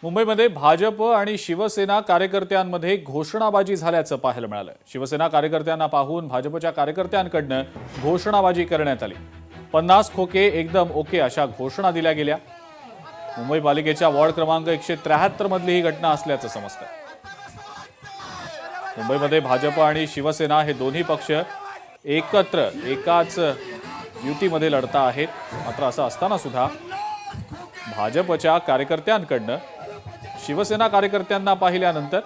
मुंबईमध्ये भाजप आणि शिवसेना कार्यकर्त्यांमध्ये घोषणाबाजी झाल्याचं पाहायला मिळालं। शिवसेना कार्यकर्त्यांना पाहून भाजपच्या कार्यकर्त्यांकडून घोषणाबाजी करण्यात आली। 50 खोके एकदम ओके अशा घोषणा दिल्या गेल्या। मुंबई पालिकेच्या वॉर्ड क्रमांक 173 मधली ही घटना असल्याचं समजतं। मुंबईमध्ये भाजप आणि शिवसेना हे दोन्ही पक्ष एकत्र एकाच युतीमध्ये लढता आहेत। मात्र असं असताना सुद्धा भाजपच्या कार्यकर्त्यांकडून शिवसेना कार्यकर्त्यांना पाहिल्यानंतर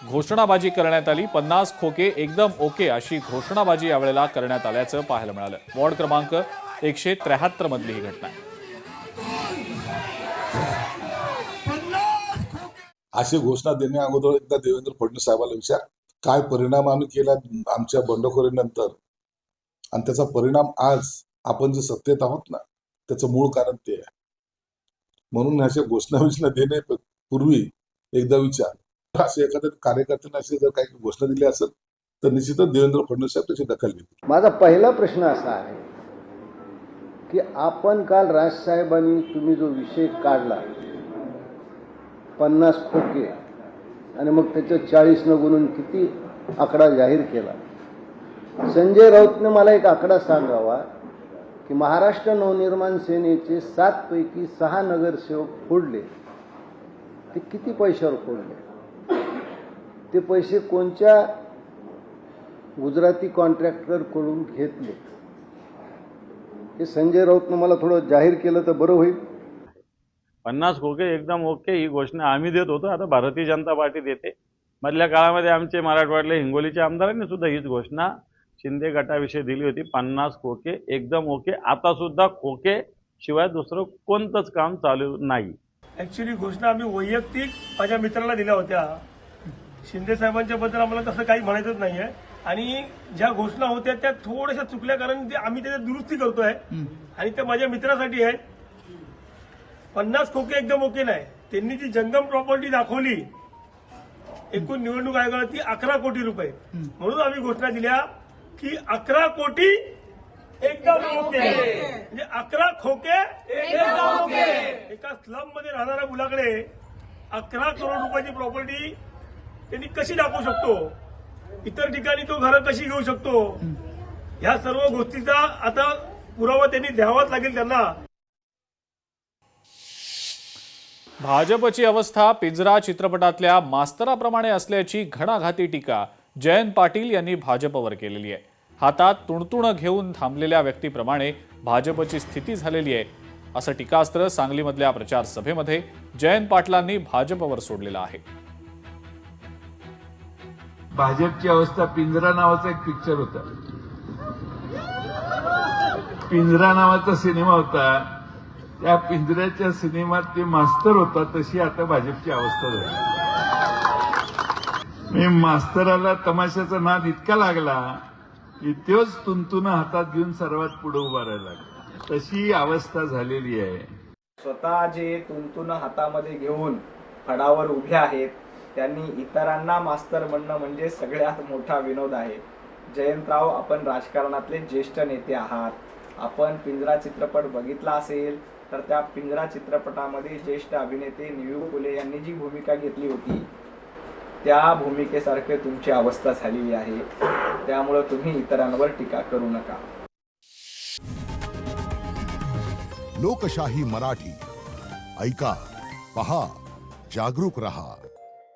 घोषणाबाजी करण्यात आली। 50 खोके एकदम ओके अशी घोषणाबाजी यावेळेला करण्यात आल्याचं पाहायला मिळालं। वॉर्ड क्रमांक 173 मधली ही घटना आहे। अशी घोषणा देण्या अगोदर एकदा देवेंद्र फडणवीस साहेबांना विचार, काय परिणाम आम्ही केला आमच्या बंडखोरीनंतर, आणि त्याचा परिणाम आज आपण जे सत्तेत आहोत ना, त्याचं मूळ कारण ते आहे। म्हणून अशा घोषणा देण्यापूर्वी एकदा विचार। असे एखाद्या कार्यकर्त्यांना अशी जर काही घोषणा दिली असेल तर निश्चितच देवेंद्र फडणवीस साहेब त्याची दखल घेतील। माझा पहिला प्रश्न असा आहे की आपण काल राजसाहेबांनी तुम्ही जो विषय काढला 50 खोके आणि मग त्याचं 40 न गुणून किती आकडा जाहीर केला। संजय राऊतने मला एक आकडा सांगावा की महाराष्ट्र नवनिर्माण सेनेचे 7 पैकी 6 नगरसेवक फोडले, ते किती पैशावर फोडले? ते पैसे कोणत्या गुजराती कॉन्ट्रॅक्टरकडून घेतले? हे संजय राऊतने मला थोडं जाहीर केलं तर बरं होईल। 50 खोके एकदम ओके ही घोषणा आम्ही देत होतो, आता भारतीय जनता पार्टी देते। मधल्या काळामध्ये आमचे मराठवाड्यातल्या हिंगोलीच्या आमदारांनी सुद्धा हीच घोषणा शिंदे गटाविषयी दिली होती। 50 खोके एकदम ओके। आता सुद्धा खोके शिवाय दुसरं कोणतंच काम चालू नाही। ऍक्च्युली घोषणा आम्ही वैयक्तिक माझ्या मित्राला दिल्या होत्या। शिंदे साहेबांच्या बद्दल आम्हाला तसं काही म्हणायचंच नाहीये, आणि ज्या घोषणा होत्या त्या थोड्याशा चुकल्या, कारण आम्ही त्याच्यात दुरुस्ती करतोय आणि त्या माझ्या मित्रासाठी आहे। 50 खोके एकदम ओके नाही। त्यांनी जी जंगम प्रॉपर्टी दाखवली एकूण निवडणूक आयोगाला ती 11 कोटी रुपये, म्हणून आम्ही घोषणा दिल्या की 11 कोटी एकदम ओके, म्हणजे 11 खोके एकदम ओके। एका स्लम मध्ये राहणाऱ्या मुलाकडे 11 करोड रुपयाची प्रॉपर्टी त्यांनी कशी दाखवू शकतो? इतर ठिकाणी तो घरं कशी घेऊ शकतो? ह्या सर्व गोष्टीचा आता पुरावा त्यांनी द्यावाच लागेल त्यांना। भाजपची अवस्था पिंजरा चित्रपटातल्या मास्तराप्रमाणे असल्याची घणाघाती टीका जयंत पाटील यांनी भाजपवर केलेली आहे। हातात तुणतुणं घेऊन थांबलेल्या व्यक्तीप्रमाणे भाजपची स्थिती झालेली आहे, असं टीकास्त्र सांगलीमधल्या प्रचार सभेमध्ये जयंत पाटलांनी भाजपवर सोडलेलं आहे। भाजपची अवस्था पिंजरा नावाचा एक पिक्चर होता, पिंजरा नावाचा सिनेमा होता, त्या पिंजऱ्याच्या सिनेमात ते मास्तर होता, तशी आता भाजपची अवस्था झाली। मी मास्तराला तमाशाचा नाद इतका लागला की तोच तुंतुन हातात घेऊन सर्वात पुढे उभा राहायला लागला, तशी अवस्था झालेली आहे। स्वतः जे तुंतुन हातामध्ये घेऊन फडावर उभे आहेत त्यांनी इतरांना मास्तर म्हणणं म्हणजे सगळ्यात मोठा विनोद आहे। जयंतराव, आपण राजकारणातले ज्येष्ठ नेते आहात। आपण पिंजरा चित्रपट बघितला असेल तर त्या पिंजरा चित्रपटामध्ये ज्येष्ठ अभिनेते निळू फुले यांनी जी भूमिका घेतली होती त्या भूमिकेसारखे तुमची अवस्था झालेली आहे। त्यामुळे तुम्ही इतरांवर टीका करू नका। लोकशाही मराठी ऐका, पहा, जागरूक रहा।